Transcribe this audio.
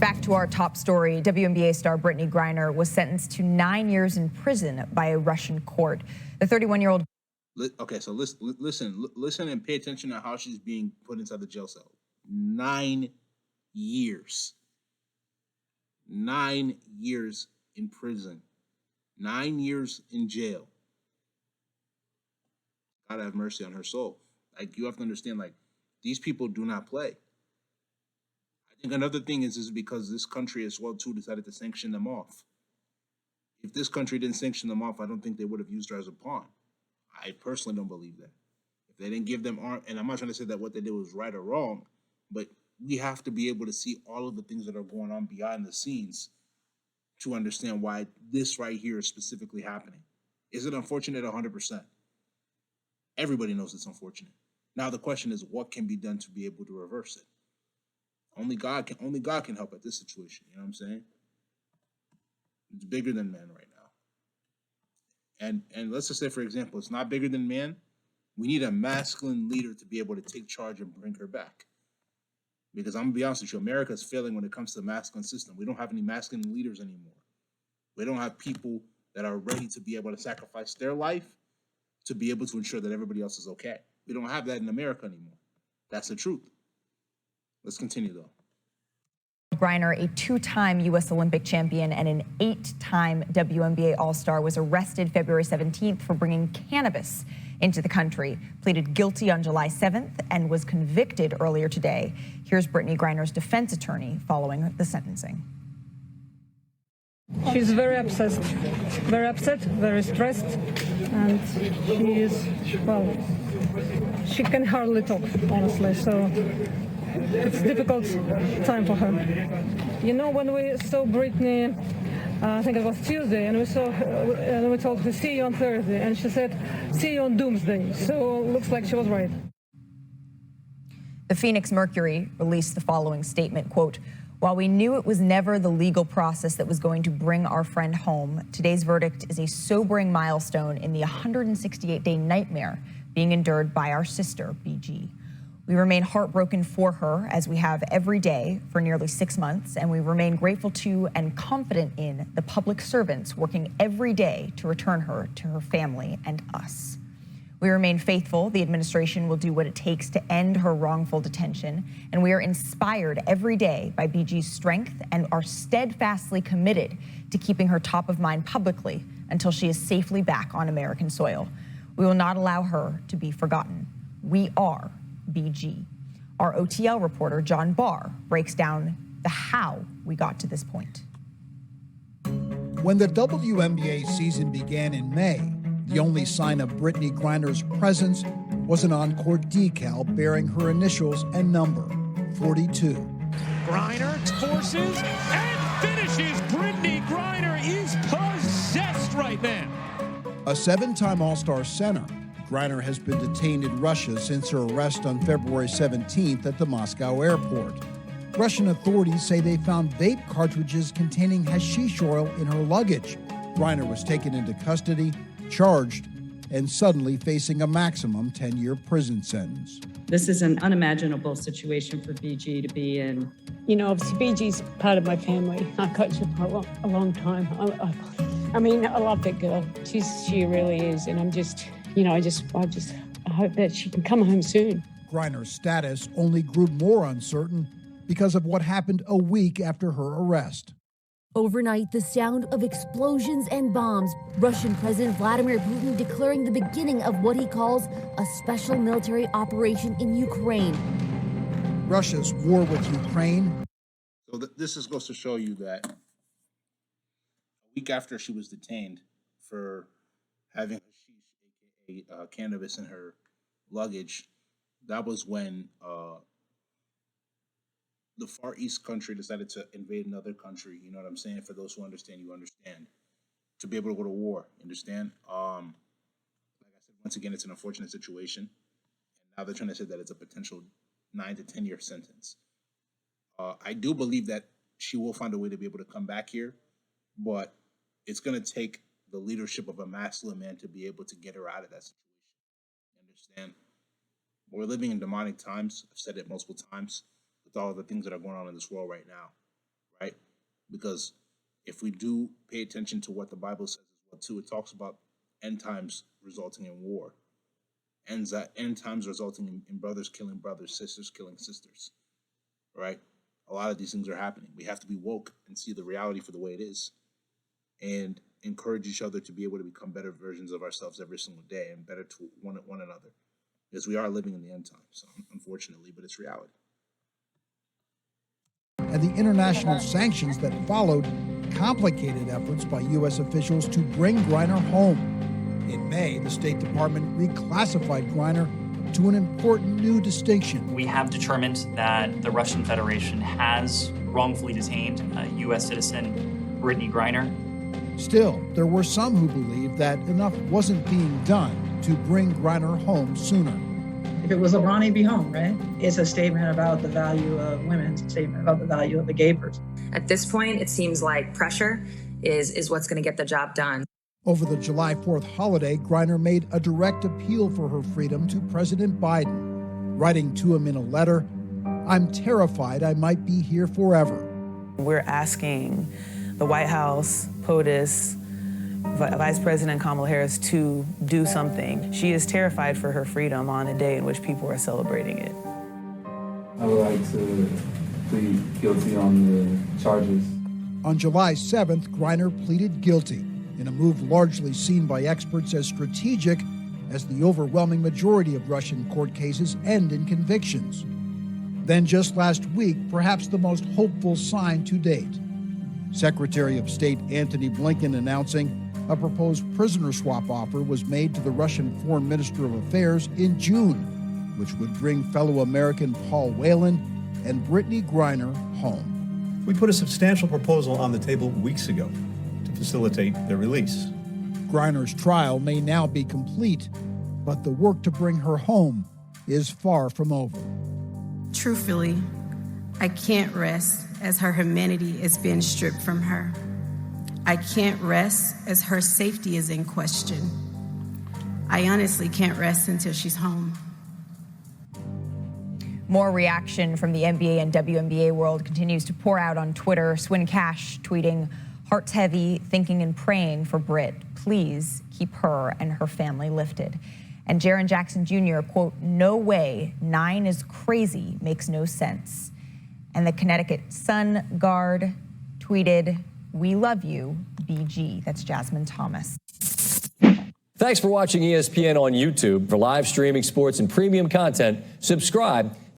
Back to our top story, WNBA star Britney Griner was sentenced to 9 years in prison by a Russian court. The 31-year-old... Okay, so listen and pay attention to how she's being put inside the jail cell. 9 years. 9 years in prison. 9 years in jail. God have mercy on her soul. Like, you have to understand, like, these people do not play. I think another thing is because this country as well, too, decided to sanction them off. If this country didn't sanction them off, I don't think they would have used her as a pawn. I personally don't believe that. If they didn't give them arm, and I'm not trying to say that what they did was right or wrong, but we have to be able to see all of the things that are going on behind the scenes to understand why this right here is specifically happening. Is it unfortunate? 100%. Everybody knows it's unfortunate. Now the question is, what can be done to be able to reverse it? Only God can help at this situation. You know what I'm saying? It's bigger than man right now. And let's just say, for example, it's not bigger than man. We need a masculine leader to be able to take charge and bring her back. Because I'm gonna be honest with you, America is failing when it comes to the masculine system. We don't have any masculine leaders anymore. We don't have people that are ready to be able to sacrifice their life to be able to ensure that everybody else is okay. We don't have that in America anymore. That's the truth. Let's continue, though. Griner, a 2-time U.S. Olympic champion and an 8-time WNBA All-Star, was arrested February 17th for bringing cannabis into the country, pleaded guilty on July 7th, and was convicted earlier today. Here's Britney Griner's defense attorney following the sentencing. She's very upset, very stressed, and she is, well, she can hardly talk, honestly, so it's a difficult time for her. You know, when we saw Britney, I think it was Tuesday, and we told her, see you on Thursday, and she said, see you on Doomsday, so looks like she was right. The Phoenix Mercury released the following statement, quote, "While we knew it was never the legal process that was going to bring our friend home, today's verdict is a sobering milestone in the 168-day nightmare being endured by our sister, BG. We remain heartbroken for her, as we have every day for nearly 6 months, and we remain grateful to and confident in the public servants working every day to return her to her family and us. We remain faithful. The administration will do what it takes to end her wrongful detention, and we are inspired every day by BG's strength and are steadfastly committed to keeping her top of mind publicly until she is safely back on American soil. We will not allow her to be forgotten. We are BG." Our OTL reporter, John Barr, breaks down the how we got to this point. When the WNBA season began in May, the only sign of Britney Griner's presence was an on-court decal bearing her initials and number, 42. Griner forces and finishes. Britney Griner is possessed right now. A 7-time All-Star center, Griner has been detained in Russia since her arrest on February 17th at the Moscow airport. Russian authorities say they found vape cartridges containing hashish oil in her luggage. Griner was taken into custody, charged, and suddenly facing a maximum 10-year prison sentence. This is an unimaginable situation for BG to be in. You know, obviously BG's part of my family. I've coached her for a long time. I mean, I love that girl. She really is, and I'm just, you know, I hope that she can come home soon. Griner's status only grew more uncertain because of what happened a week after her arrest. Overnight, the sound of explosions and bombs. Russian President Vladimir Putin declaring the beginning of what he calls a special military operation in Ukraine. Russia's war with Ukraine. So this is goes to show you that a week after she was detained for having hashish, aka cannabis, in her luggage, that was when the Far East country decided to invade another country. You know what I'm saying? For those who understand, you understand. To be able to go to war, understand? Like I said, once again, it's an unfortunate situation. And now they're trying to say that it's a potential 9 to 10 year sentence. I do believe that she will find a way to be able to come back here, but it's going to take the leadership of a masculine man to be able to get her out of that situation. You understand? We're living in demonic times. I've said it multiple times with all of the things that are going on in this world right now. Because if we do pay attention to what the Bible says as well too, it talks about end times resulting in war. End times resulting in brothers killing brothers, sisters killing sisters, right? A lot of these things are happening. We have to be woke and see the reality for the way it is, and encourage each other to be able to become better versions of ourselves every single day and better to one another, because we are living in the end times, unfortunately, but it's reality. And the international sanctions that followed complicated efforts by U.S. officials to bring Griner home. In May, the State Department reclassified Griner to an important new distinction. We have determined that the Russian Federation has wrongfully detained U.S. citizen Britney Griner. Still, there were some who believed that enough wasn't being done to bring Griner home sooner. If it was a Ronnie be home, right? It's a statement about the value of women. It's a statement about the value of the gay person. At this point, it seems like pressure is what's going to get the job done. Over the July 4th holiday, Griner made a direct appeal for her freedom to President Biden, writing to him in a letter, "I'm terrified I might be here forever." We're asking the White House, POTUS, Vice President Kamala Harris to do something. She is terrified for her freedom on a day in which people are celebrating it. I would like to plead guilty on the charges. On July 7th, Griner pleaded guilty in a move largely seen by experts as strategic, as the overwhelming majority of Russian court cases end in convictions. Then just last week, perhaps the most hopeful sign to date, Secretary of State Antony Blinken announcing a proposed prisoner swap offer was made to the Russian Foreign Minister of Affairs in June, which would bring fellow American Paul Whelan and Britney Griner home. We put a substantial proposal on the table weeks ago to facilitate their release. Griner's trial may now be complete, but the work to bring her home is far from over. Truthfully, I can't rest as her humanity is being stripped from her. I can't rest as her safety is in question. I honestly can't rest until she's home. More reaction from the NBA and WNBA world continues to pour out on Twitter. Swin Cash tweeting, "Hearts heavy, thinking and praying for Britt. Please keep her and her family lifted." And Jaren Jackson Jr., quote, "No way, 9 is crazy, makes no sense." And the Connecticut Sun guard tweeted, "We love you, BG." That's Jasmine Thomas. Thanks for watching ESPN on YouTube. For live streaming sports and premium content, subscribe